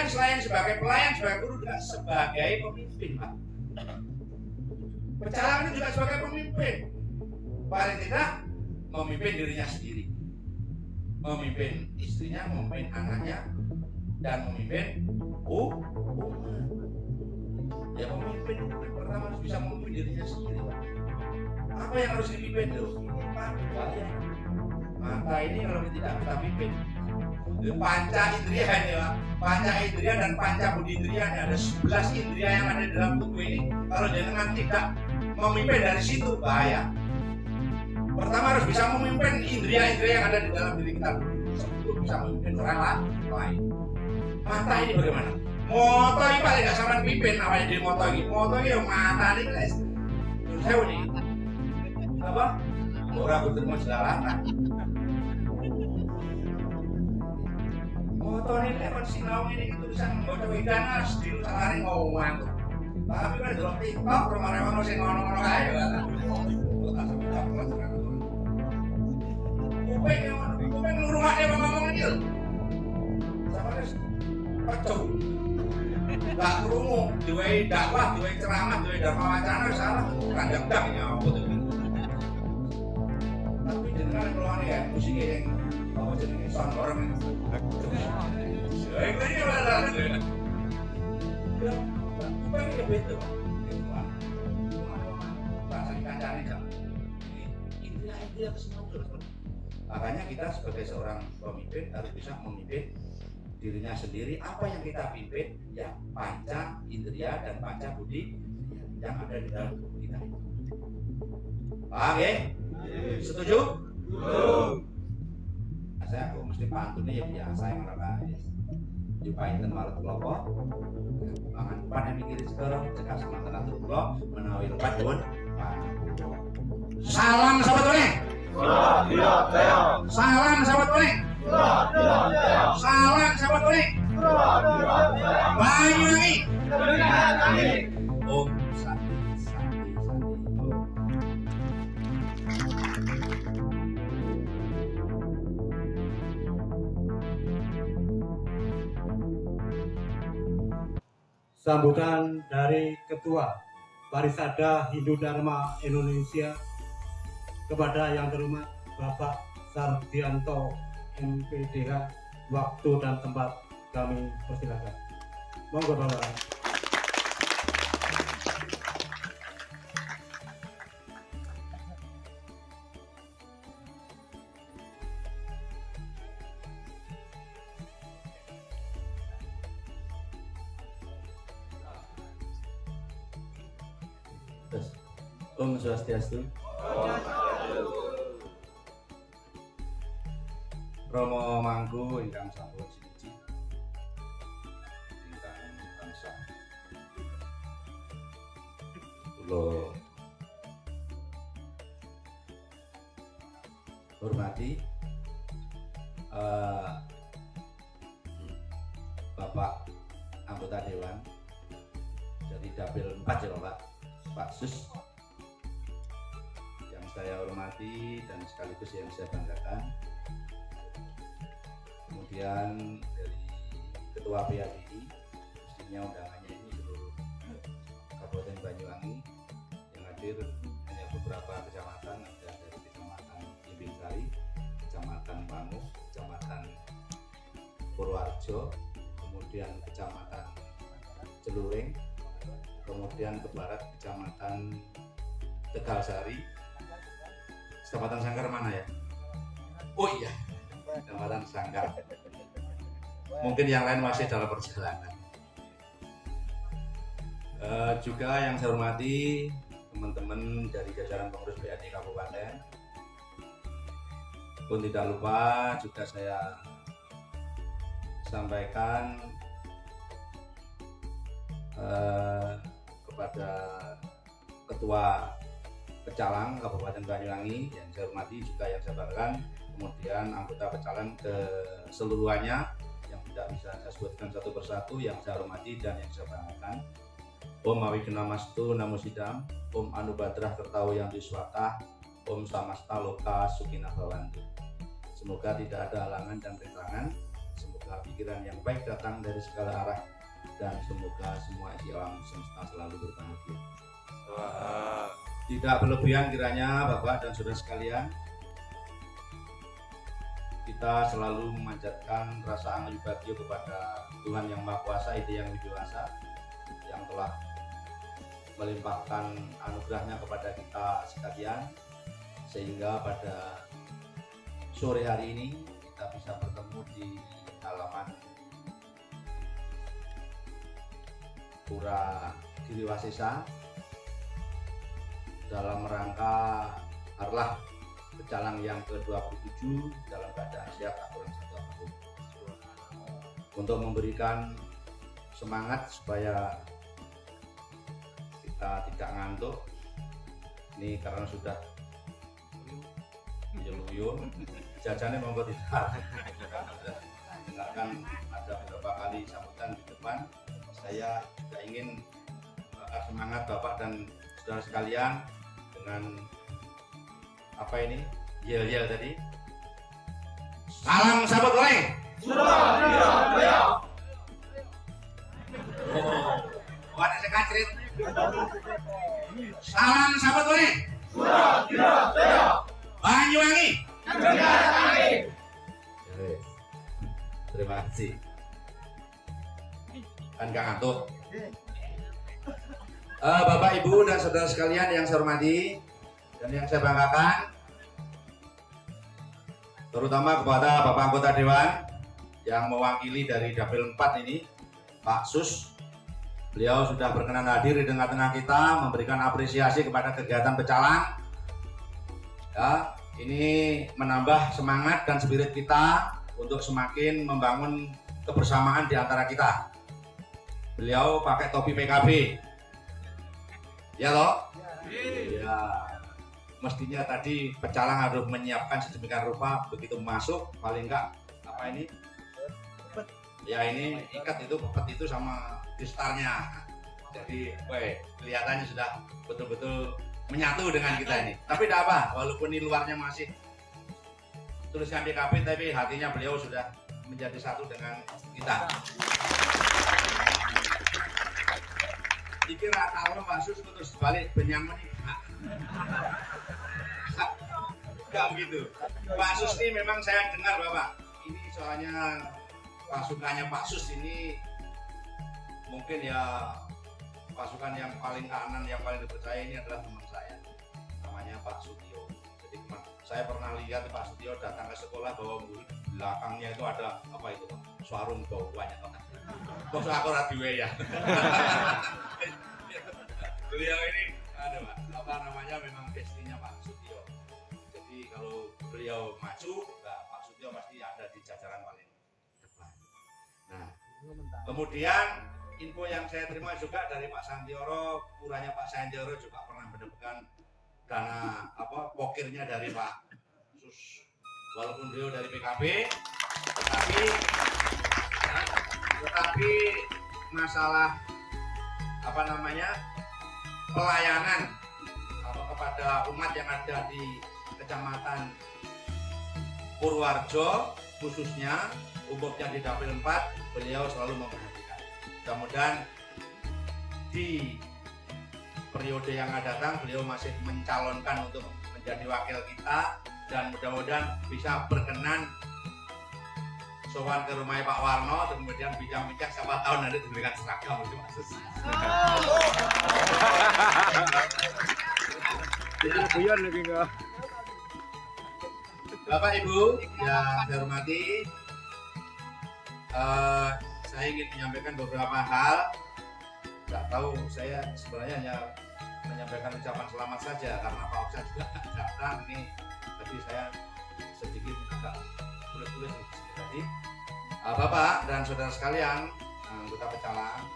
selain sebagai pelayan, sebagai guru juga sebagai pemimpin, Pak. Pecalang itu juga sebagai pemimpin. Paling tidak memimpin dirinya sendiri, memimpin istrinya, memimpin anaknya, dan memimpin umat. Ya pemimpin itu pertama harus bisa memimpin dirinya sendiri, Pak. Apa yang harus dipimpin tuh? Ini Pak, kalian. Mata ini kalau tidak kita pimpin, panca indria ini, Pak. Panca indria dan panca budi indria ini ada 11 indria yang ada di dalam tubuh ini. Kalau jangan tidak memimpin dari situ bahaya. Pertama harus bisa memimpin indria-indria yang ada di dalam diri kita sebelum bisa memimpin orang lain. Mata ini bagaimana? Moto ini paling gak sama pimpin awalnya di moto ini. Moto ini yang mata ini guys. Saya ini apa? Orang berterima segalanya. Moto ini lewat sinau ini itu bisa membaca widana sedih sehari ngomong. Tapi kan dalam TikTok rumah-rumah masih ngono-ngono aja. Kuping rumahnya ngomong ini. Sama pecah. Gak kerungu, diwai dakwah, diwai ceramah, diwai dharma wacana salah kandang-kandang ya apa tuh. Tapi dengan keluar ya musiknya yang apa jenenge sound orang ini. Ya ini benar. Kuping ya betul. Bahasa kancane jam. Ini semua terus. Makanya kita sebagai seorang pemimpin harus bisa memimpin dirinya sendiri. Apa yang kita pimpin ya panca indria dan panca budi yang ada di dalam tubuh kita. Paham ya? Setuju? Nah, saya kok mesti pantun ya biasa yang orang jumpain ten maret kelopo mangan depan yang mikir sekarang cekak sama tenan kula menawi lepat nuwun. Salam sahabat Tony. Salam sahabat Tony. Salam sahabat Tony. Banyuwangi. Om Santi. Sambutan dari Ketua Parisada Hindu Dharma Indonesia kepada yang terhormat Bapak Sardianto MPDH, waktu dan tempat kami persilakan. Monggo Bapak. Om Swastiastu. Romo mangku ingkang sampun siji. Ingkang tansah kula hormati Bapak anggota Dewan dari Dapil 4 ya Pak Sus, yang saya hormati dan sekaligus yang saya banggakan. Kemudian dari Ketua PADI, mestinya undangannya ini seluruh Kabupaten Banyuwangi, yang hadir hanya beberapa kecamatan, ada dari Kecamatan Impinsari, Kecamatan Pangus, Kecamatan Purworejo, kemudian Kecamatan Celuring, kemudian ke barat Kecamatan Tegalsari. Kecamatan Sangkar mana ya? Oh iya, Kecamatan Sangkar. Mungkin yang lain masih dalam perjalanan. Juga yang saya hormati teman-teman dari jajaran pengurus PADI Kabupaten. Pun tidak lupa juga saya sampaikan kepada Ketua Pecalang Kabupaten Banyuwangi yang saya hormati, juga yang saya banggakan, kemudian anggota Pecalang keseluruhannya yang tidak bisa saya sebutkan satu persatu, yang saya hormati dan yang saya banggakan. Om Awigena Mastu Namo Sidam, Om Anubadrah Kertawo yang Diswata, Om Samasta Loka Sukina Bhawantu. Semoga tidak ada halangan dan rintangan. Semoga semoga pikiran yang baik datang dari segala arah, dan semoga semua isi alam semesta selalu berbahagia. Tidak berlebihan kiranya Bapak dan Saudara sekalian, kita selalu memanjatkan rasa angel bagio kepada Tuhan Yang Maha Kuasa, Ide Yang Widiwasa, yang telah melimpahkan anugerahnya kepada kita sekalian, sehingga pada sore hari ini kita bisa bertemu di halaman Pura Giriwasesa dalam rangka Harlah Pecalang yang ke-27 dalam keadaan sehat tak kurang 1 tahun, untuk memberikan semangat supaya kita tidak ngantuk. Ini karena sudah uyun, jajannya monggo tidak. Dengarkan ada beberapa kali sambutan di depan. Saya juga ingin semangat Bapak dan saudara sekalian dengan apa ini, yel-yel tadi. Salam sahabat goreng. Oh, ada sekacrit. Salam sahabat goreng. Banyuwangi. Terima kasih. Kan gak ngantuk. Bapak, Ibu, dan saudara sekalian yang saya hormati dan yang saya banggakan, terutama kepada Bapak anggota Dewan yang mewakili dari Dapil 4 ini, Pak Sus. Beliau sudah berkenan hadir di tengah-tengah kita, memberikan apresiasi kepada kegiatan pecalang. Ya, ini menambah semangat dan spirit kita untuk semakin membangun kebersamaan di antara kita. Beliau pakai topi PKB. Ya toh? Ya. Mestinya tadi pecalang harus menyiapkan sedemikian rupa, begitu masuk paling enggak apa ini? Ya ini ikat itu pepet itu sama distarnya. Jadi, kelihatannya sudah betul-betul menyatu dengan kita ini. Tapi tidak apa, walaupun ini luarnya masih tulisan PKB, tapi hatinya beliau sudah menjadi satu dengan kita. Dikira kalau Sus terus balik Benyamin enggak begitu. Pak Sus ini memang saya dengar Bapak, ini soalnya pasukannya Pak Sus ini mungkin ya pasukan yang paling kanan, yang paling dipercaya ini adalah teman saya, namanya Pak Sutio. Jadi saya pernah lihat Pak Sutio datang ke sekolah bawa murid, belakangnya itu ada apa itu Pak? Sarung bawahnya Pak. Kok aku radio ya. Beliau ini ada Pak, apa namanya, memang bestinya Pak Sutio. Jadi kalau beliau maju, Pak Sutio pasti ada di jajaran paling depan. Nah, kemudian info yang saya terima juga dari Pak Santioro, puranya Pak Santioro juga pernah mendapatkan dana apa pokirnya dari Pak Sus. Walaupun beliau dari PKB, tetapi masalah apa namanya pelayanan kepada umat yang ada di Kecamatan Purworejo, khususnya umumnya di Dapil 4, beliau selalu memperhatikan. Mudah-mudahan di periode yang akan datang beliau masih mencalonkan untuk menjadi wakil kita, dan mudah-mudahan bisa berkenan sowan ke rumah Pak Warno, kemudian bincang-bincang siapa tahu nanti diberikan seragam itu maksud. Bapak Ibu yang saya hormati, saya ingin menyampaikan beberapa hal. Nggak tahu, saya sebenarnya hanya menyampaikan ucapan selamat saja karena Pak Oksa juga datang ini. Tapi saya sedikit agak tulis-tulis tadi. Bapak dan saudara sekalian, anggota pecalang,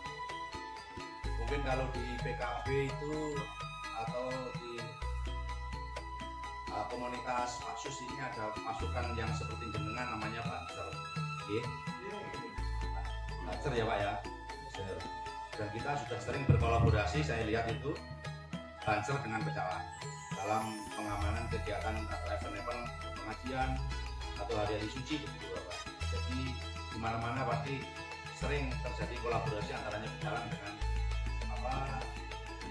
mungkin kalau di PKB itu atau di komunitas Pak Sus ini ada pasukan yang seperti jenengan namanya Banser. Banser ya Pak ya. Dan kita sudah sering berkolaborasi, saya lihat itu Banser dengan pecalang dalam pengamanan kegiatan atau event-event pengajian atau hari-hari suci begitu Bapak. Jadi mana-mana pasti sering terjadi kolaborasi antaranya pecalang dengan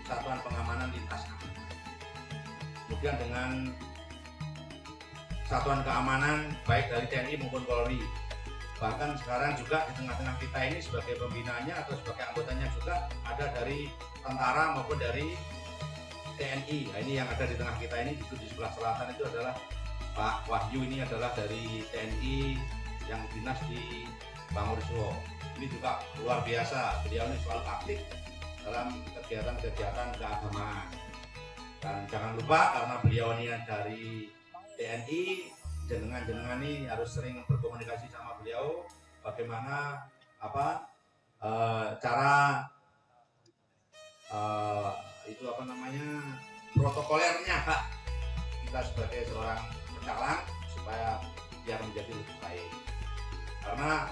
satuan pengamanan lintas aman. Kemudian dengan satuan keamanan baik dari TNI maupun Polri. Bahkan sekarang juga di tengah-tengah kita ini sebagai pembinaannya atau sebagai anggotanya juga ada dari tentara maupun dari TNI. Nah, ini yang ada di tengah kita ini di sebelah selatan itu adalah Pak Wahyu, ini adalah dari TNI yang dinas di Pangurso. Ini juga luar biasa, beliau ini selalu aktif dalam kegiatan-kegiatan keagamaan. Dan jangan lupa karena beliau ini dari TNI, jenengan ini harus sering berkomunikasi sama beliau bagaimana cara protokolernya kita sebagai seorang pecalang supaya biar menjadi lebih baik. Karena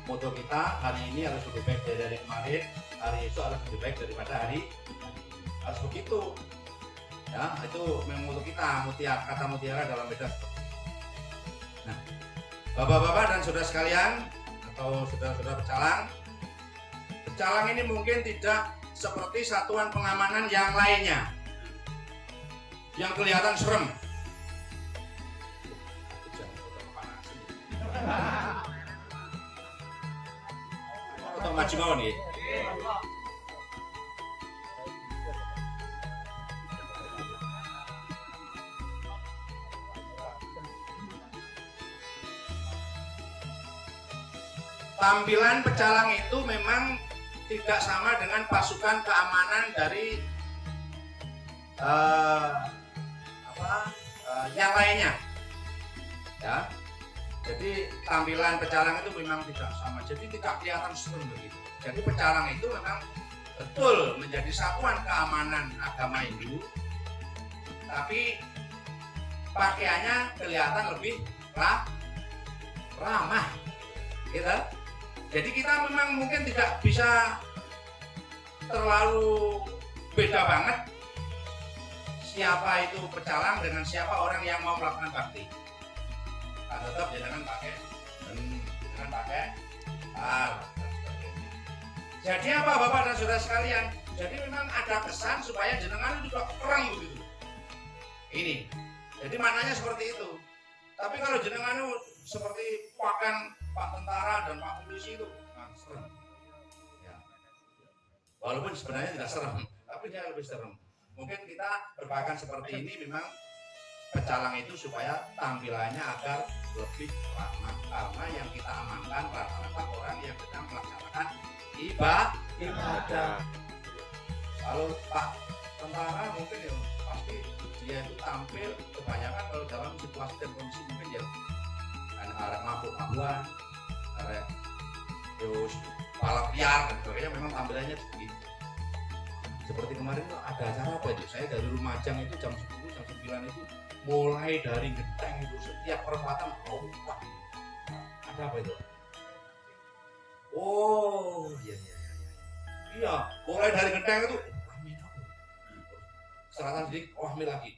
moto kita hari ini harus lebih baik dari kemarin, hari esok harus lebih baik daripada hari harus begitu. Ya, itu memang moto kita, kata mutiara dalam beda. Nah, bapak-bapak dan saudara sekalian atau saudara-saudara pecalang ini mungkin tidak seperti satuan pengamanan yang lainnya yang kelihatan serem. Atau maju mau nih. Tampilan pecalang itu memang tidak sama dengan pasukan keamanan dari yang lainnya, ya. Jadi tampilan pecalang itu memang tidak sama, jadi tidak kelihatan serem begitu. Jadi pecalang itu memang betul menjadi satuan keamanan agama Hindu, tapi pakaiannya kelihatan lebih ramah, gitu. Jadi kita memang mungkin tidak bisa terlalu beda banget siapa itu pecalang dengan siapa orang yang mau melakukan bakti. Nah, tetap jangan pakai Jadi apa Bapak dan Saudara sekalian? Jadi memang ada kesan supaya jenengan juga keren begitu. Ini. Jadi maknanya seperti itu. Tapi kalau jenengan seperti pakaian Pak tentara dan Pak polisi itu serem. Ya. Walaupun sebenarnya tidak serem, tapi dia lebih serem. Mungkin kita berpakaian seperti ini memang pecalang itu supaya tampilannya agar lebih ramah, karena yang kita amankan rata-rata orang yang sedang melaksanakan ibadah. Kalau Pak tentara mungkin ya pasti dia itu tampil kebanyakan kalau dalam situasi dan kondisi mungkin ya arek mabuk-mabukan, arek terus balap liar dan sebagainya, memang tampilannya begitu. Seperti kemarin tuh ada acara apa itu? Saya dari Lumajang itu jam 10, jam 9 itu mulai dari genteng itu setiap perempatan kompak. Ada apa itu? Oh iya, mulai dari genteng itu seratan sedikit, wahmi lagi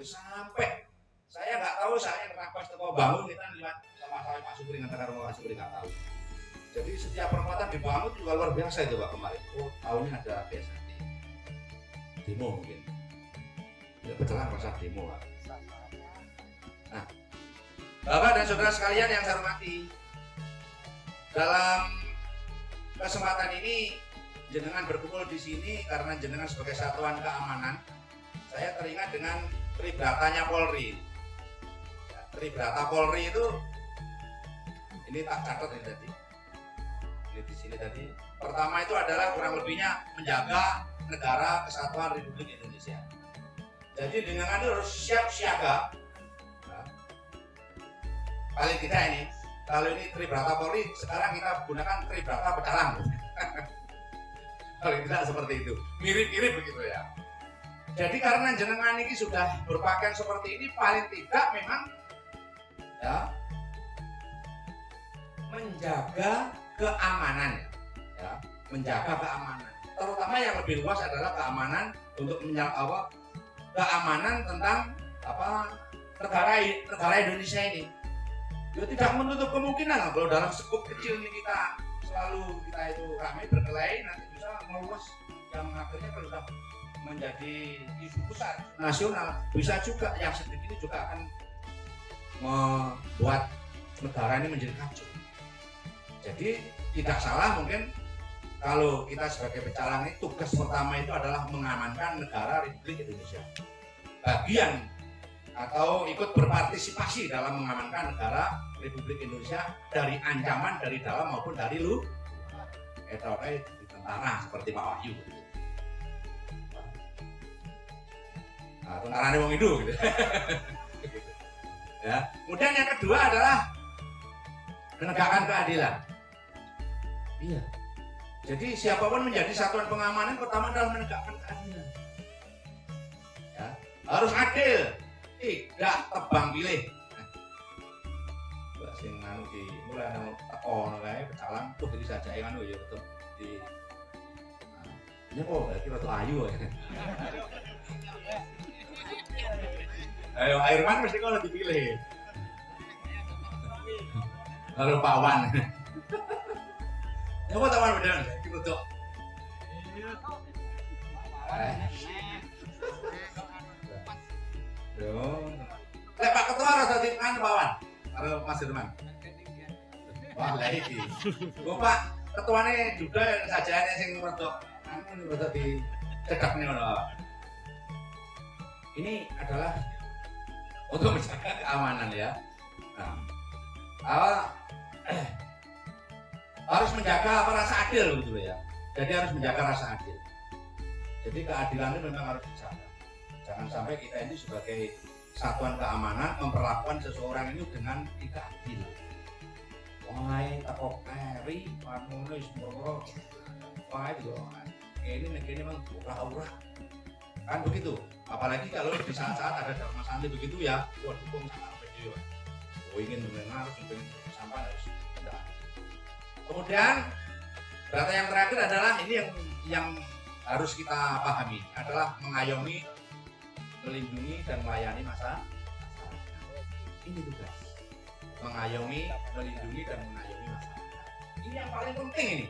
sampai saya nggak tahu, saya ngerapos teko bangun kita lihat sama saya Pak Supri ngantar Pak Supri nggak tahu. Jadi setiap perempatan dibangun juga luar biasa itu Pak kemarin. Oh tahunnya ada biasa demo mungkin. Ya betul masa demo Pak. Nah, Bapak dan Saudara sekalian yang saya hormati, dalam kesempatan ini jenengan berkumpul di sini karena jenengan sebagai satuan keamanan. Saya teringat dengan Tribratanya Polri. Ya, Tribrata Polri itu ini tak catat ini tadi. Ini di sini tadi. Pertama itu adalah kurang lebihnya menjaga negara kesatuan Republik Indonesia. Jadi jenengan itu harus siap siaga. Nah, paling tidak ini, kalau ini Tribrata Polri, sekarang kita gunakan Tribrata Pecalang. Paling tidak seperti itu, mirip-mirip begitu ya. Jadi karena jenengan ini sudah berpakaian seperti ini, paling tidak memang ya menjaga keamanan, ya menjaga keamanan. Terutama yang lebih luas adalah keamanan untuk keamanan tentang negara Indonesia ini. Ya tidak menutup kemungkinan kalau dalam skup kecil ini kita itu ramai berkelahi, nanti bisa meluas yang akhirnya kalau sudah menjadi isu besar nasional, bisa juga yang sedikit ini juga akan membuat negara ini menjadi kacau. Jadi tidak salah mungkin kalau kita sebagai pecalang ini tugas pertama itu adalah mengamankan negara Republik Indonesia, bagian atau ikut berpartisipasi dalam mengamankan negara Republik Indonesia dari ancaman dari dalam maupun dari luar. Kayak di tentara seperti Pak Wahyu. Nah, tentara ini wong Indo gitu. Ya. Kemudian yang kedua adalah menegakkan keadilan. Iya. Jadi siapapun menjadi satuan pengamanan pertama adalah menegakkan keadilan. Ya. Harus adil, tidak tebang pilih. Sing anu di mulai anu teko kae pecalang tuh jadi saja yang anu ya betul di ya kok berarti rada ayu ya. Ayo Airman mesti kalau dipilih. Kalau Pak Wan. Ya kok tawan beneran iki rada. Yo. Lek Pak Ketua rada dipan Pak Wan. Halo Mas Firman. Wah, lah iki. Bapak ketuane juga yang sajane sing rodok anu rodok di cedakne ngono. Ini adalah untuk menjaga keamanan ya. Nah, harus menjaga rasa adil gitu ya. Jadi harus menjaga rasa adil. Jadi keadilan itu memang harus dijaga. Jangan sampai kita ini sebagai satuan keamanan memperlakukan seseorang itu dengan tidak adil. Wahai takok keri, panulis moro, wahai juga. Ini negeri memang ura-ura. Kan begitu. Apalagi kalau di saat-saat ada Dharma Santi begitu ya, buat dukung sangat video. Ingin mendengar, ingin sampai harus tidak. Kemudian data yang terakhir adalah ini yang harus kita pahami adalah mengayomi, melindungi dan melayani masyarakat. Ini tugas. Mengayomi, melindungi dan mengayomi masyarakat. Ini yang paling penting ini.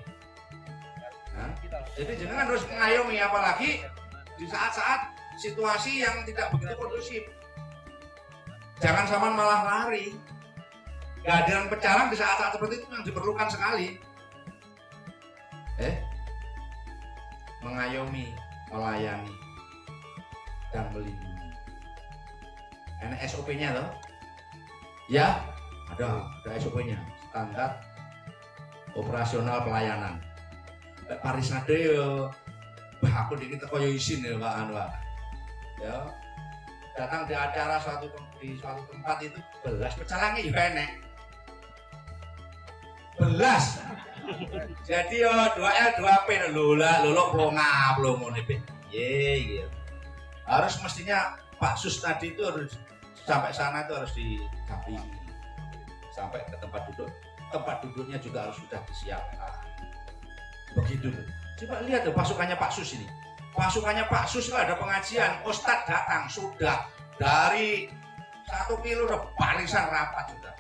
Nah, jadi jangan harus mengayomi apalagi di saat-saat situasi yang tidak begitu kondusif. Jangan sampai malah lari. Kehadiran pecalang di saat-saat seperti itu yang diperlukan sekali. Mengayomi, melayani dan melindungi. Ini SOP-nya loh. Ya, ada SOP-nya. Standar operasional pelayanan. Parisade yo. Bah, aku dikit teko yo isin ya Pak Anwar. Ya. Datang di acara di suatu tempat itu belas pecalangnya juga enek. Belas. Jadi yo 2L 2P lolo plongap lo ngene pe. Ye. Harus mestinya Pak Sus tadi itu harus sampai sana itu harus didampingi sampai ke tempat duduk. Tempat duduknya juga harus sudah disiapkan. Begitu. Coba lihat tuh pasukannya Pak Sus ini. Pasukannya Pak Sus itu ada pengajian, Ustadz datang sudah dari 1 kilo udah barisan rapat sudah.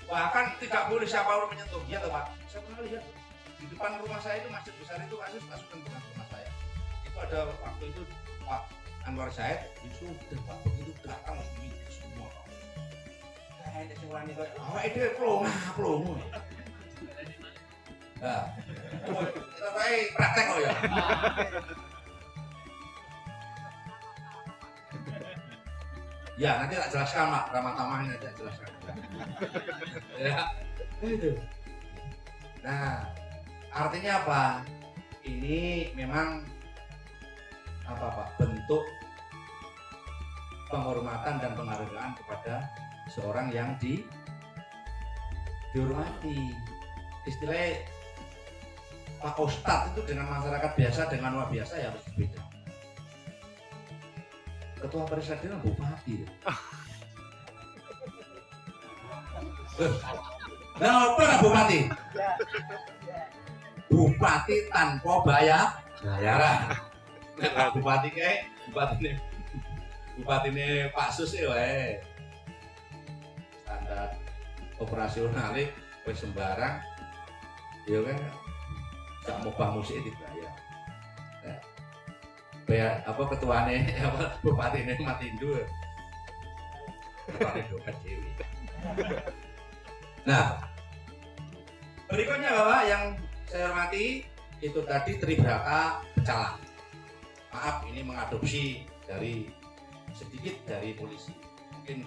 Bahkan tidak boleh siapapun menyentuh. Iya tuh Pak. Saya pernah lihat di depan rumah saya itu masjid besar itu Pak Sus pasukan bekas rumah saya. Itu ada waktu itu Pak Anwar Said itu sudah Pak begitu datang semua. Kayak ada wani kok. Awake dhewe plongo. Nah. Kita baik praktek kok ya. Ya nanti tak jelaskan Mak, ramah-tamahin aja jelaskan. Ya, itu. Nah, artinya apa? Ini memang apa Pak? Bentuk penghormatan dan penghargaan kepada seorang yang dihormati. Istilahnya Pak Ustadz itu dengan masyarakat biasa dengan luar biasa ya harus berbeda. Ketua Parisade bupati. Nah, apa bupati? Bupati tanpa bayaran. Nah, bupati kayak bupati ini Pak Sus ya, standar operasionalnya wis sembarang ya kan gak mubah musik dibayar. Kayak apa ketuane apa bupatine Matindo. Ketuane dokat dewi. Nah, berikutnya Bapak yang saya hormati itu tadi Tribrata Pecalang. Maaf ini mengadopsi dari sedikit dari polisi. Mungkin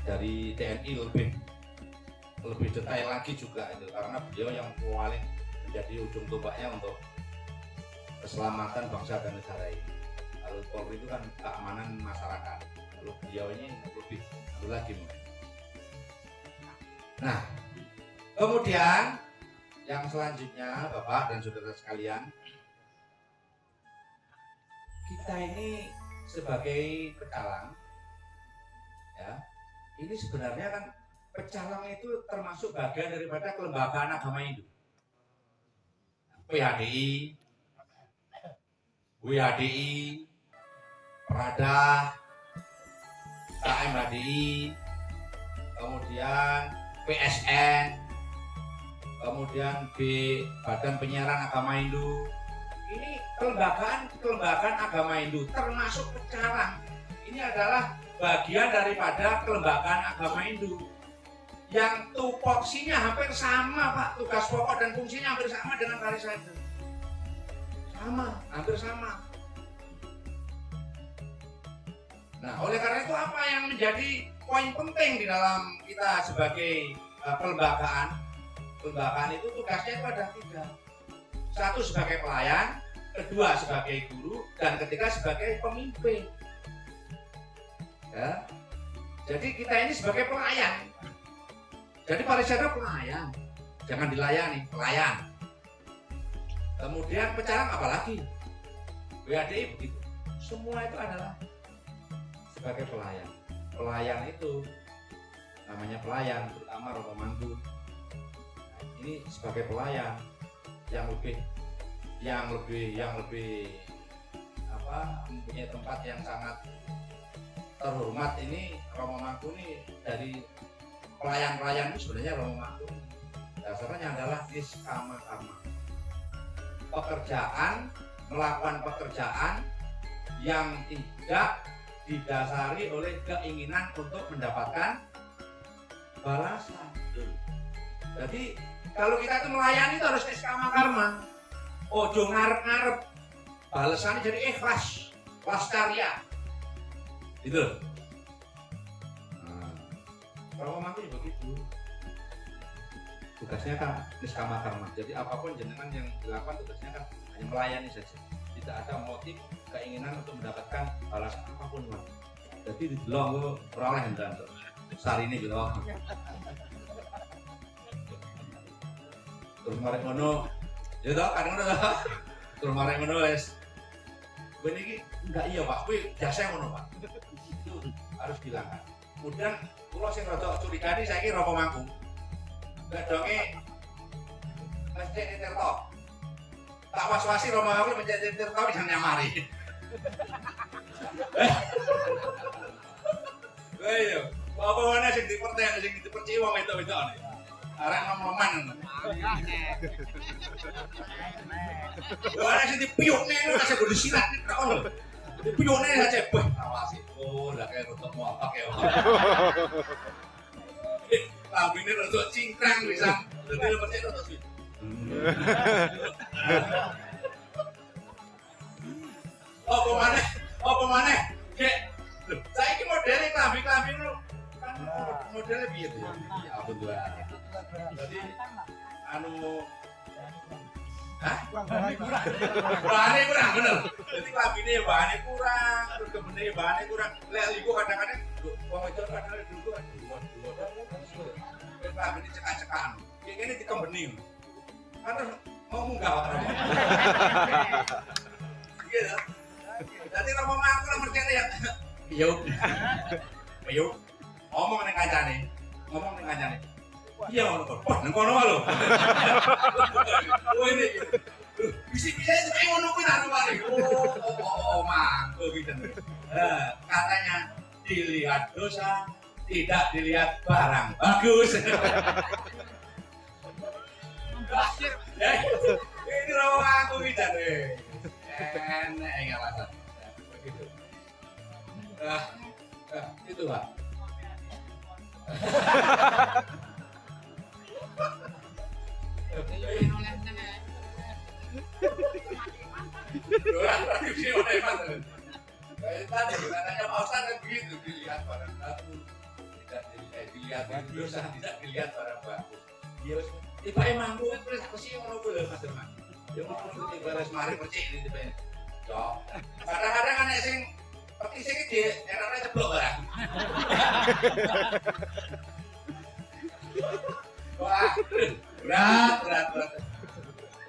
dari TNI lebih detail lagi juga itu karena beliau yang paling menjadi ujung tombaknya untuk keselamatan bangsa dan negara ini. Kalau Polri itu kan keamanan masyarakat, kalau beliau ini lebih lagi mungkin. Nah, kemudian yang selanjutnya Bapak dan saudara sekalian, kita ini sebagai pecalang ya, ini sebenarnya kan pecalang itu termasuk bagian daripada kelembagaan agama Hindu. PHDI, WHDI, Prada, KMHDI, kemudian PSN, kemudian Badan Penyiaran Agama Hindu. Ini kelembagaan agama Hindu termasuk pecalang. Ini adalah bagian daripada kelembagaan agama Hindu yang tupoksinya hampir sama Pak, tugas pokok dan fungsinya hampir sama dengan Parisada. Sama, hampir sama. Nah, oleh karena itu apa yang menjadi poin penting di dalam kita sebagai kelembagaan? Kelembagaan itu tugasnya itu ada 3. Satu sebagai pelayan, kedua sebagai guru, dan ketiga sebagai pemimpin. Ya. Jadi kita ini sebagai pelayan. Jadi Parisada pelayan, jangan dilayani, pelayan. Kemudian pecalang apalagi? WHDI begitu. Semua itu adalah sebagai pelayan. Pelayan itu namanya pelayan, terutama Romo Mangku. Ini sebagai pelayan yang lebih apa, mempunyai tempat yang sangat terhormat. Ini Romo Mangku ini dari pelayan-pelayan itu sebenarnya Romo Mangku dasarnya adalah niskama karma. Pekerjaan, melakukan pekerjaan yang tidak didasari oleh keinginan untuk mendapatkan balasan. Jadi kalau kita itu melayani itu harus niskama karma. Ojo ngarep-ngarep. Balasannya jadi ikhlas, waskarya. Gitu loh. Romo Mangku juga begitu. Tugasnya kan niskama karma. Jadi apapun jenengan yang dilakukan tugasnya kan hanya melayani saja. Tidak ada motif keinginan untuk mendapatkan balasan apapun Mas. Jadi di delok ora oleh ndan. Sarine gitu. Terus marek ngono. Ya toh kan ngono toh. Terus marek ngono wis. Kowe niki enggak iya Pak, kowe jasa ngono Pak. Itu harus dihilangkan. Kemudian kula sing rada curigane saiki Romo Mangku. Gadonge Masjid Tirto. Tak was-wasi Romo Mangku Masjid Tirto jangan nyamari. Ayo, apa mana sing dipercaya sing dipercaya wong wedok-wedok ne. Arek nom-noman. Ora sing dipiyukne ora sing go disirat tok lho. Dipiyukne saja beh awasi. Oh, lah kayak rotok muapak ya. Lambene rotok cingkrang bisa. Dadi lho percaya rotok sih. Apa maneh? Kek lho, saiki modele klambi-klambi lho. Kan modele piye to ya? Ya ampun Tuhan. Jadi anu bahannya kurang bener. Jadi klambine bahannya kurang, terus kebene bahannya kurang. Lek iku kadang-kadang wong wedok kadang-kadang dulu kan dulu. Klambine cekak-cekan. Kayak ngene dikembeni. Kan mau munggah wae. Iya dah. Dadi Romo Mangku lah mercene ya. Ayo. Ngomong ning kancane. Iya ngono kok. Wah, nang kono lho. Oh ini. Bisa-bisa itu ngono kuwi nang mari. Oh, Mangku gitu. Katanya dilihat dosa, tidak dilihat barang bagus. Ya, ini rawa aku bisa deh. Enak ya alasan. Begitu. Itu Pak. Tadi katanya Pak Ustaz kan begitu, dilihat barang bagus, tidak dilihat barang bagus. Dia tiba emang gue terus pasti ngono gue Mas Derman. Ya mau tiba res mari percik ini tiba. Yo, kadang-kadang anak sing peti sing gede, enaknya ceblok barang. Wah, berat.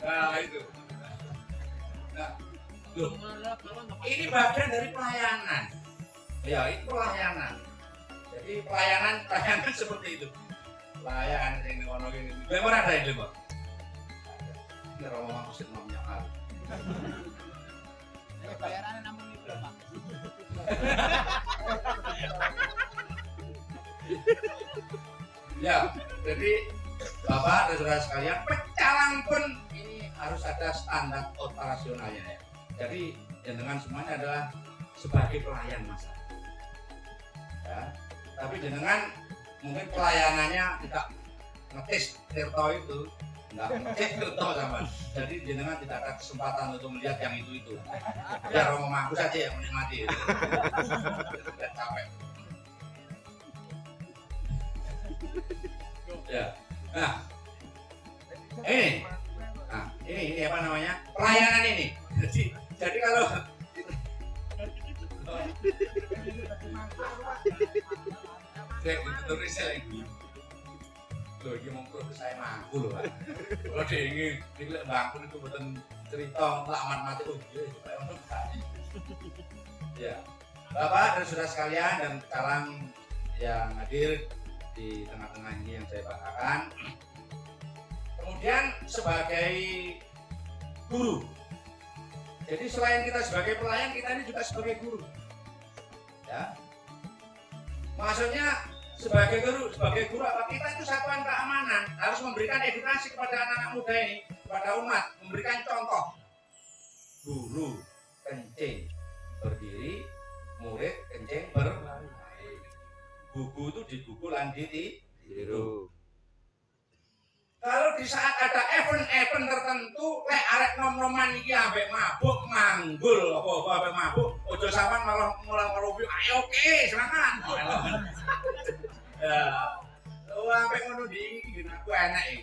Nah, itu. Nah, loh, ini bagian dari pelayanan. Ya, itu pelayanan. Jadi pelayanan seperti itu. Pelayanan yang ngono gini. Lemor ada yang lemor. Ini romo maksud nomnya al. Bayarannya namun itu Pak. Ya, jadi Bapak dan saudara sekalian, pecalang pun ini harus ada standar operasionalnya ya. Jadi jenengan semuanya adalah sebagai pelayan masyarakat. Ya, tapi jenengan mungkin pelayanannya tidak ngetis Tirto itu, nggak ngetis Tirto sama. Jadi jenengan tidak ada kesempatan untuk melihat yang itu. Ya Romo Mangku saja yang menikmati. Sudah capek. Ya. Nah, ini apa namanya? Pelayanan ini. Jadi kalau saya tulis lagi. Loh, ini mau saya mampu loh, Pak. Kalau dia ingin mampu itu bukan cerita lamat mati dia supaya untuk tadi. Ya, Bapak dan saudara sekalian dan calang yang hadir di tengah-tengah ini yang saya banggakan. Kemudian sebagai guru. Jadi selain kita sebagai pelayan, kita ini juga sebagai guru. Ya. Maksudnya sebagai guru apa? Kita itu satuan keamanan, harus memberikan edukasi kepada anak-anak muda ini, kepada umat, memberikan contoh. Guru kencing berdiri, murid kencing berlari. Buku itu digugu lan ditiru. Kalau di saat ada event-event tertentu, arek nom-noman iki ambek mabuk manggul apa ambek mabuk, ojo sampean malah mulang ngerobi. Ayo oke, semangat. Ya. Ambek ngono iki aku enak iki.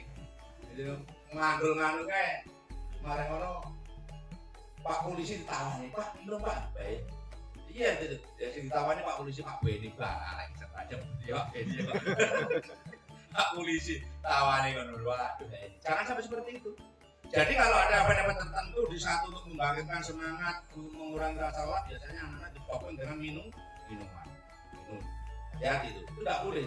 Jadi ngandul-ngandul kae. Mare ngono Pak polisi ditawani, Pak, minum Pak. Baik. Iya, itu. Jadi ditawani Pak polisi, Pak Beni barang aja. Ya, Beni. Pak polisi tawani kan dulu. Jangan sampai seperti itu. Jadi kalau ada event-event tertentu di satu untuk membangkitkan semangat, mengurangi rasa lelah, biasanya anak-anak ditopeng dengan minuman. Hati-hati itu tidak boleh.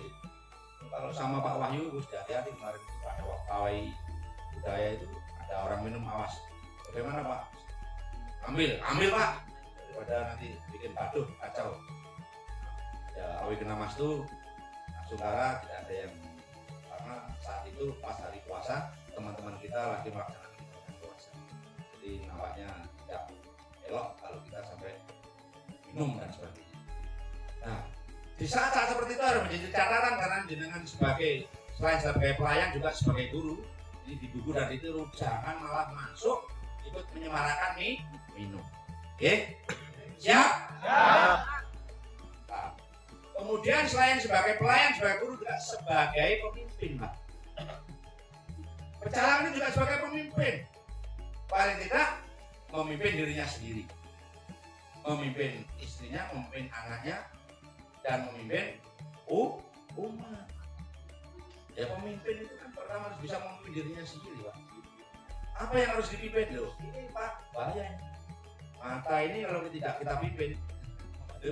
Kalau sama Pak Wahyu sudah hati-hati kemarin itu pada pawai budaya itu ada orang minum, awas. Bagaimana Pak? Ambil Pak. Daripada nanti bikin gaduh, kacau. Ya, awi kena mas tuh saudara tidak ada yang, karena saat itu pas hari puasa teman-teman kita lagi melaksanakan ibadah puasa, jadi nampaknya tidak elok kalau kita sampai minum dan sebagainya. Nah, di saat-saat seperti itu harus menjadi catatan karena jenengan selain sebagai pelayan juga sebagai guru ini digugu dan ditiru, jangan malah masuk ikut menyemarakan minum. Oke? Siap? Nah, kemudian selain sebagai pelayan, sebagai guru juga sebagai pemimpin, Pak. Pecalang ini juga sebagai pemimpin. Paling tidak memimpin dirinya sendiri, memimpin istrinya, memimpin anaknya, dan memimpin umat. Ya pemimpin itu kan pertama harus bisa memimpin dirinya sendiri, Pak. Apa yang harus dipimpin loh? Ini Pak, bahaya. Mata ini kalau tidak kita pimpin,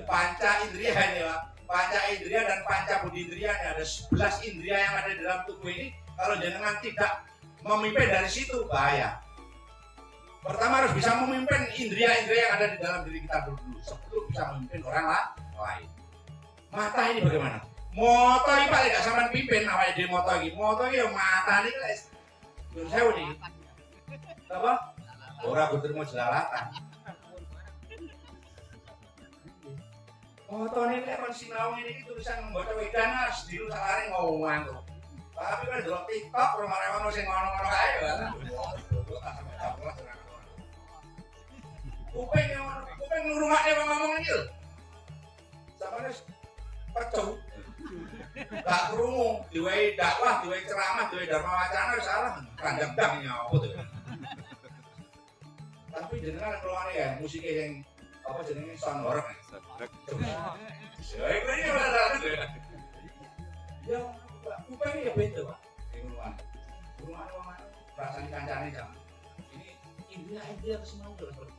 panca indria ini Pak. Panca indria dan panca budi indria ini ada 11 indria yang ada di dalam tubuh ini. Kalau jenengan tidak memimpin dari situ bahaya. Pertama harus bisa memimpin indria-indria yang ada di dalam diri kita dulu sebelum bisa memimpin orang lain. Mata ini bagaimana? Moto iki Pak gak sampean pimpin awake dhewe moto iki. Moto iki yo matane iki lek nyun sewu iki. Apa? Ora kudu mau jelalatan. Motone lek kon sinau ngene iki tulisan mbota wedan harus diru salare ngomongan kok. Tapi kan delok TikTok rumah-rumah sing ngono-ngono kae ya. Kuping ngrungokne wong ngomong iki lho. Sampeyan pecah. Gak krungu, diwehi dakwah, diwehi ceramah, diwehi dharma wacana wis salah. Kandang dang apa to. Tapi jenengan keluarane ya musike sing apa jenenge sound horeg. Ya iku iki ora salah. Ya kuping ya beda, Pak. Ngrungokne. Ngrungokne wong anu rasane kancane jam. Ini intinya kesemua terus.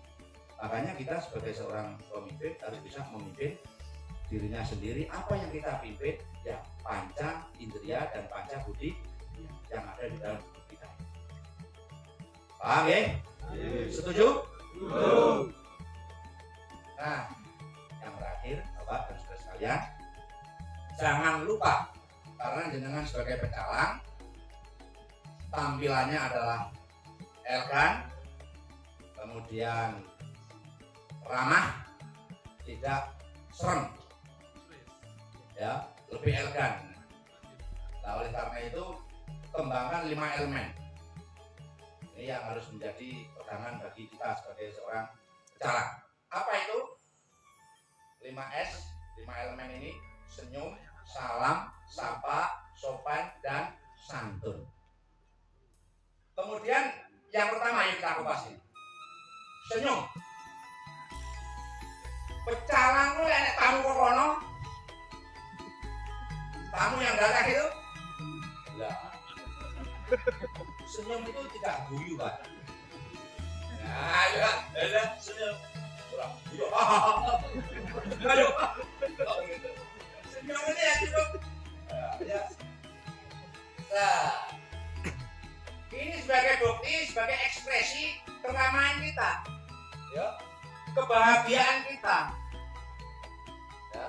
Makanya kita sebagai seorang pemimpin harus bisa memimpin dirinya sendiri. Apa yang kita pimpin ya panca indria dan panca budi yang ada di dalam tubuh kita. Paham ya? Setuju? Nah, yang terakhir Bapak dan saudara sekalian, jangan lupa karena jenengan sebagai pecalang tampilannya adalah elegan, kemudian ramah, tidak serem, ya lebih elegan. Nah oleh karena itu kembangkan 5 elemen ini yang harus menjadi pegangan bagi kita sebagai seorang pecalang. Apa itu? 5S, 5 elemen ini: senyum, salam, sapa, sopan, dan santun. Kemudian yang pertama yang kita kupas ini senyum. Pecalang lu enek tamu kok kono. Tamu yang datang itu lah. Senyum itu tidak guyu, Pak. Nah, ya, senyum. Kurang guyu. Ayo. Senyum ini ya cukup. Ya. Nah. Ini sebagai bukti, sebagai ekspresi keramahan kita. Ya. Kebahagiaan kita. Ya.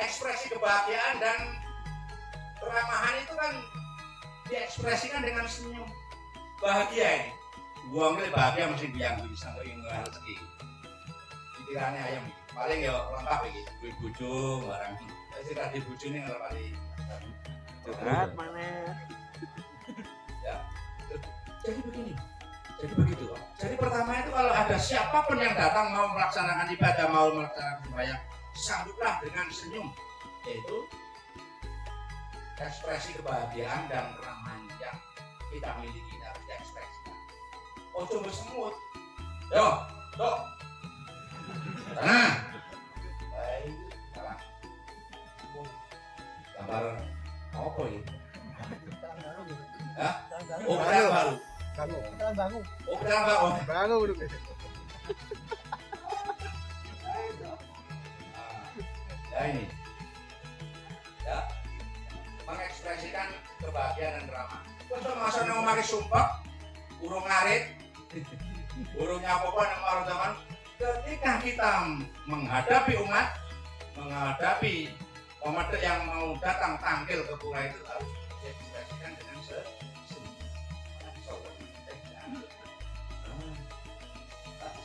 Ekspresi kebahagiaan dan keramahan itu kan diekspresikan dengan senyum. Bahagia ini. Uangnya bahagia mesti biang bisa sampai rezeki. Pikirannya ayam. Paling ya lengkap iki. Duwe bojo barang. Wis ra di bojone ora paling. Curhat mana? Ya. Jadi begini. Jadi begitu. Jadi pertama itu kalau ada siapapun yang datang mau melaksanakan ibadah, mau melaksanakan sembahyang, sambutlah dengan senyum. Yaitu ekspresi kebahagiaan dan keramahan yang kita miliki harus diekspresikan. Ojo bersemut. Yo, tok. Nah. Baik, salah. Gambar apa ini? Hah? Oh, keterangan baru. Oh, keterangan baru. Ya ini. Ya. Mengekspresikan kebahagiaan dan drama. Untuk masa yang memakai sumpah, burung ngarit, burungnya apa-apa yang marah zaman. Ketika kita menghadapi umat, menghadapi umat yang mau datang tampil ke pura itu harus diekspresikan dengan senyum.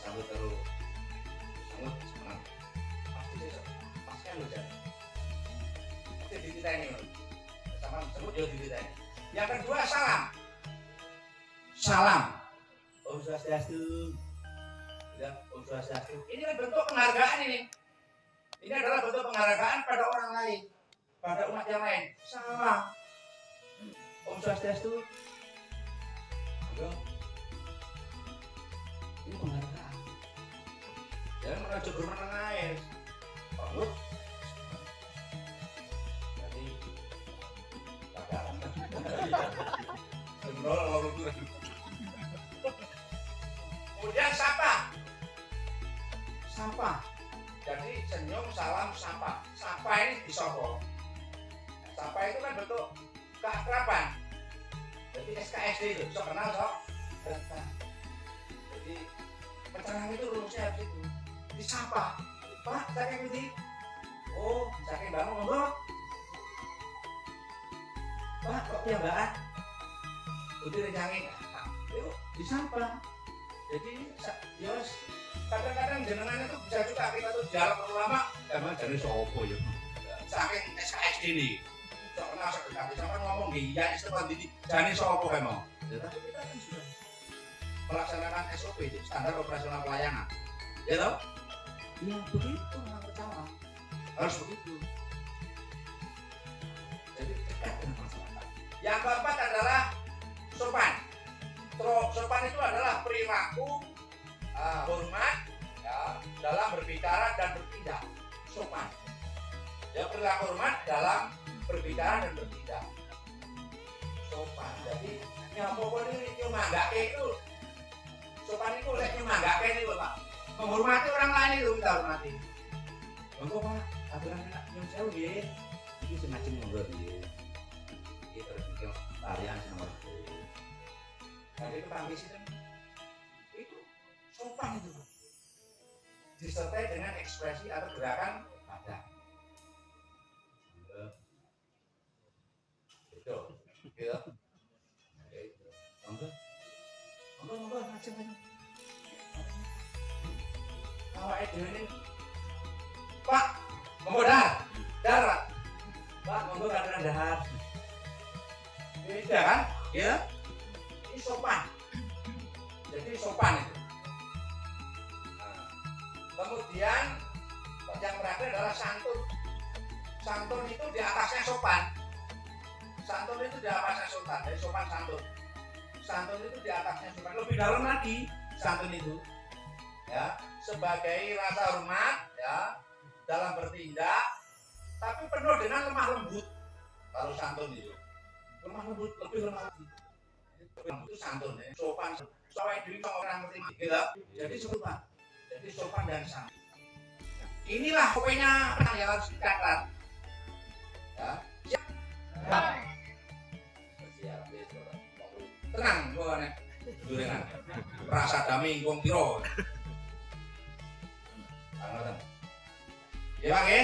Sambut terus, sambut senang. Pasti kan hujan. Pasti dititeni. Sebut ya dititeni. Yang kedua salam. Salam. Om Swastiastu. Ya, Om Swastiastu. Ini kan bentuk penghargaan ini. Ini adalah bentuk penghargaan pada orang lain, pada umat yang lain. Salam. Om Swastiastu. Ya. Ini penghargaan. Jangan menuju bermenang air. Pamut. Kemudian sapa. Sapa. Jadi senyum, salam, sapa. Sapa ini disapa. Sapa itu kan bentuk keakraban. Jadi SKSD itu, sok kenal sok. Jadi pecalang itu rumusnya harus itu. Disapa. Pak, saking ini. Oh, saking bangun ngomong. Pak kok piyambakan putih rencangin yuk disapa. Jadi ya kadang-kadang jenengan itu bisa juga kita tuh jalan lama emang jadi sopo ya saking SKSD nih tak pernah sekali sampai ngomong ya istilah ini jadi sopo emang ya, tapi kita kan sudah melaksanakan SOP itu standar operasional pelayanan ya toh ya begitu nggak percaya harus begitu. Jadi dekat dengan masyarakat. Yang keempat adalah sopan. Sopan itu adalah perilaku hormat ya, dalam berbicara dan bertindak. Sopan. Ya perilaku hormat dalam berbicara dan bertindak. Sopan. Jadi yang pokoknya ini cuma nggak itu. Sopan itu saya cuma nggak ini loh Pak. Menghormati orang lain itu kita hormati. Monggo Pak, aturannya yang jauh ya. Ini semacam monggo ya. Kita berpikir tarian nomor. Jadi itu panggil itu sopan itu disertai dengan ekspresi atau gerakan badan itu gitu monggo macam-macam awak itu ini Pak monggo darat Pak monggo kadang dahar beda kan ya ini sopan jadi sopan itu. Nah, kemudian yang terakhir adalah santun. Santun itu di atasnya sopan. Santun itu di atasnya sopan. Jadi sopan santun. Santun itu di atasnya sopan. Lebih dalam lagi santun itu. Ya, sebagai rasa hormat ya dalam bertindak, tapi penuh dengan lemah lembut. Kalau santun itu lemah lembut, lebih lemah lagi. Itu santun ya, sopan. Soalnya diri orang ngerti gitu. Jadi sopan. Jadi sopan dan santun. Inilah pokoknya yang harus dicatat. Ya. Siap. Siap. Tenang, gua nek. Durengan. Rasa damai wong piro. Ngoten. Ya, Bang ya?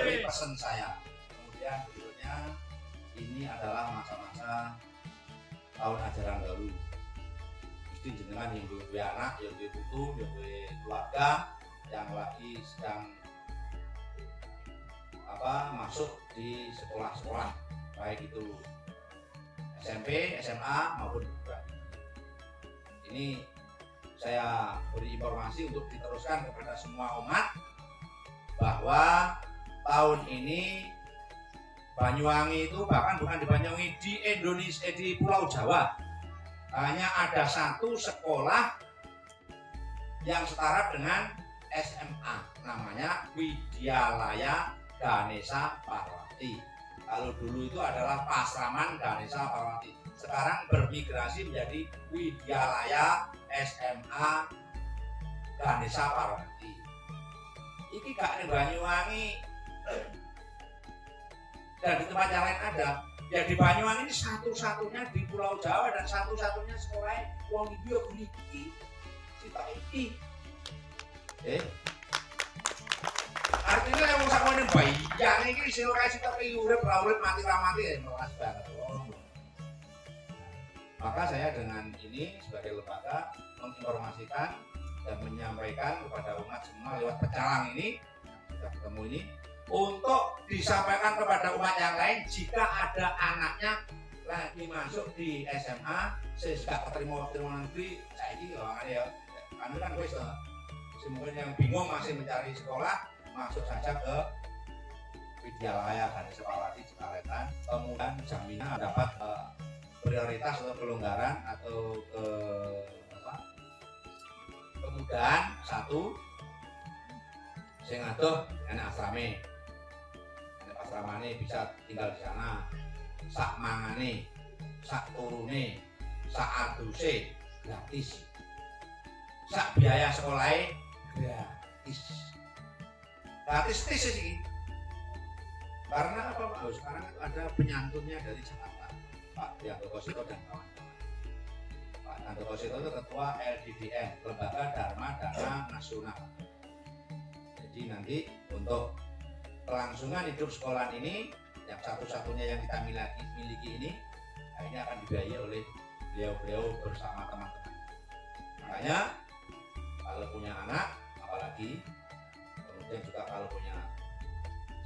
Ini pesan saya. Kemudian berikutnya ini adalah masa-masa tahun ajaran baru. Mesti jenengan yang duwe anak, yang duwe putu, yang duwe keluarga yang lagi sedang masuk di sekolah-sekolah baik itu SMP, SMA maupun juga. Ini saya beri informasi untuk diteruskan kepada semua umat bahwa tahun ini Banyuwangi itu bahkan bukan di Banyuwangi, di Indonesia, di Pulau Jawa hanya ada satu sekolah yang setara dengan SMA, namanya Widyalaya Ganesha Parwati. Kalau dulu itu adalah Pasraman Ganesha Parwati, sekarang bermigrasi menjadi Widyalaya SMA Ganesha Parwati. Iki gak di Banyuwangi dan di tempat yang lain ada. Ya di Banyuwangi ini satu-satunya di Pulau Jawa dan satu-satunya sekolah wong iki yo niki sitok iki. Artinya yang mau sakone bayang iki sing ora sitok iki urip ra urip mati ra mati ya melas banget. Maka saya dengan ini sebagai lembaga menginformasikan dan menyampaikan kepada umat semua lewat pecalang ini kita ketemu ini untuk disampaikan kepada umat yang lain jika ada anaknya lagi masuk di SMA sehingga keterima negeri saya ini ya kan wis mungkin yang bingung masih mencari sekolah masuk saja ke Widyalaya Ganesha Parwati Cikalengan, kemudian jaminan dapat prioritas atau kelonggaran atau kemudahan satu sing adoh anak asrame asramane bisa tinggal di sana, sak mangane, sak turune, sak aduse gratis, sak biaya sekolahnya gratis sih. Karena apa Pak? Sekarang itu ada penyantunnya dari Jakarta, Pak Yandoko Sito dan kawan-kawan. Pak Yandoko Sito itu ketua LDDN, Lembaga Dharma Dana Nasional. Jadi nanti untuk kelangsungan hidup sekolah ini yang satu-satunya yang kita miliki ini, nah ini akan dibiayai oleh beliau-beliau bersama teman-teman. Makanya kalau punya anak, apalagi kemudian juga kalau punya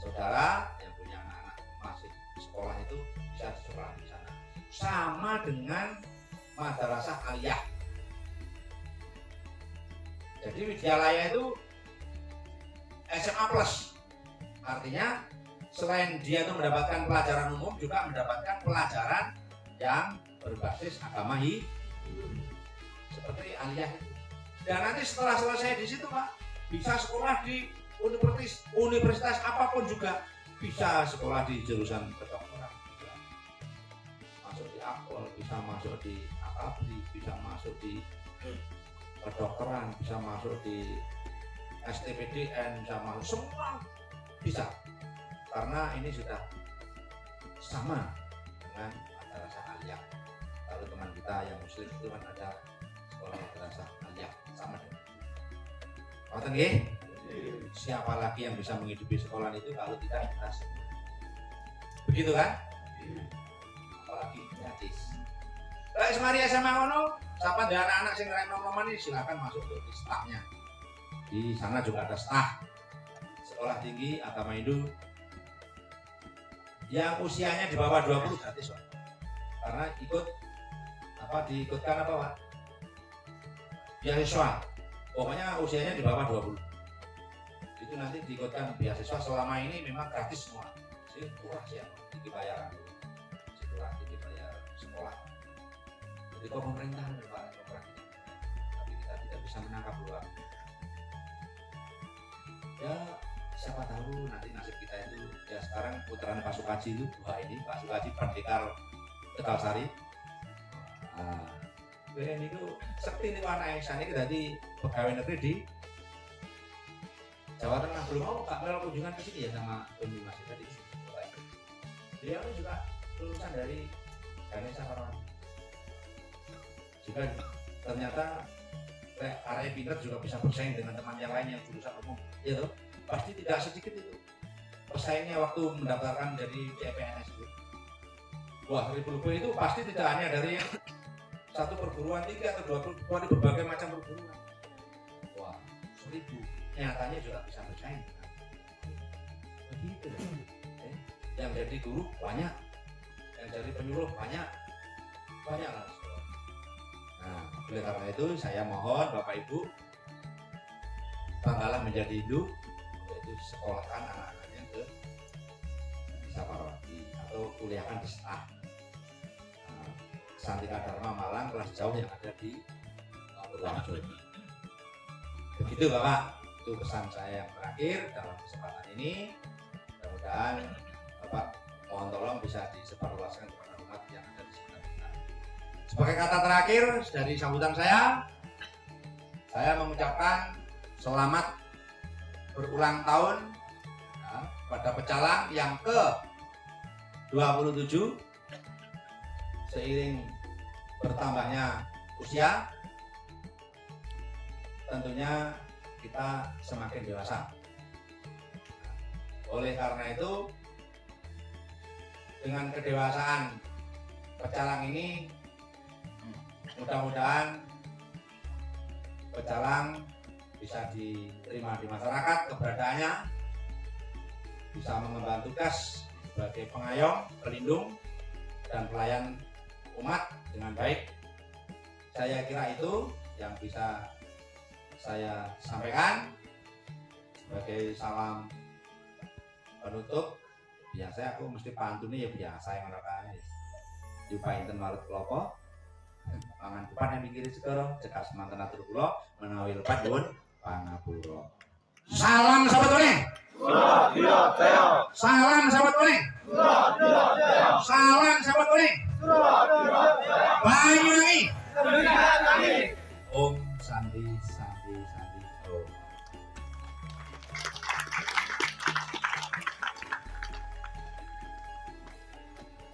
saudara yang punya anak-anak masih sekolah itu bisa sekolah di sana. Sama dengan madrasah aliyah. Jadi Widyalaya itu SMA plus, artinya selain dia itu mendapatkan pelajaran umum juga mendapatkan pelajaran yang berbasis agama seperti aliyah itu. Dan nanti setelah selesai di situ Pak, bisa sekolah di universitas apapun juga, bisa sekolah di jurusan kedokteran, bisa masuk di Akpol, bisa masuk di Akabri, bisa masuk di kedokteran, bisa masuk di STPDN, bisa masuk semua bisa, karena ini sudah sama dengan madrasah aliyah. Kalau teman kita yang muslim itu kan ada sekolah madrasah aliyah sama dengan ngoten nggih. Siapa lagi yang bisa menghidupi sekolah itu kalau tidak kita semua, begitu kan? Apalagi gratis. Lah semari SMA ngono, siapa ada anak-anak sing keren nom-noman ini silakan masuk ke stafnya. Di sana juga ada staf sekolah tinggi agama Hindu yang usianya di bawah 20 gratis Pak. Karena diikutkan apa Pak? Beasiswa. Pokoknya usianya di bawah 20. Itu nanti diikutkan beasiswa, selama ini memang gratis semua. Jadi murah sih ya, dibayar. Murah dibayar sekolah. Jadi kok pemerintah Pak, tapi kita tidak bisa menangkap luar. Ya siapa tahu nanti nasib kita itu, ya sekarang putranya Pak Sukaji itu, wah ini Pak Sukaji Pendekar Tegalsari. Nah, ini tuh sekti nih warna yang sana tadi pegawai negeri di Jawa Tengah. Belum mau Kak Mel kunjungan ke sini ya sama Bumi Mas tadi. Dia juga lulusan dari Ganesha Parawati. Jika ternyata area pinter juga bisa bersaing dengan teman yang lain yang jurusan umum, ya toh, pasti tidak sedikit itu pesaingnya waktu mendaftarkan dari CPNS itu. Wah, ribu-ribu itu pasti tidak hanya dari satu perguruan tinggi atau 2 perguruan, di berbagai macam perguruan. Wah, 1000 nyatanya juga bisa bersaing. Begitu. Yang jadi guru banyak, yang jadi penyuluh banyak lah. Nah, oleh karena itu saya mohon Bapak Ibu, banggalah menjadi Hindu, yaitu sekolahkan anak-anaknya ke Parawati atau kuliahkan di staf. Santika Dharma Malang kelas jauh yang ada di Purworejo. Begitu Bapak, itu pesan saya yang terakhir dalam kesempatan ini. Mudah-mudahan Bapak mohon tolong bisa disebarluaskan kepada umat yang ada di sekitar kita. Sebagai kata terakhir dari sambutan saya mengucapkan selamat berulang tahun ya, pada pecalang yang ke-27. Seiring bertambahnya usia, tentunya kita semakin dewasa. Oleh karena itu, dengan kedewasaan pecalang ini, mudah-mudahan pecalang bisa diterima di masyarakat, keberadaannya bisa mengemban tugas sebagai pengayom, pelindung, dan pelayan umat dengan baik. Saya kira itu yang bisa saya sampaikan sebagai salam penutup. Biasa aku mesti pantune ya biasa yang ngono Yupainten marut klopo pangan kupat yang mikiri segoro cekas manten atur kula menawi lepat nyuwun pangapura. Salam sahabat kuning. Salam sahabat kuning. Salam sahabat kuning. Banyuwangi. Om Santi Santi Santi Om.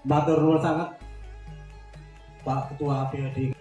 Matur nuwun sangat Pak Ketua PAD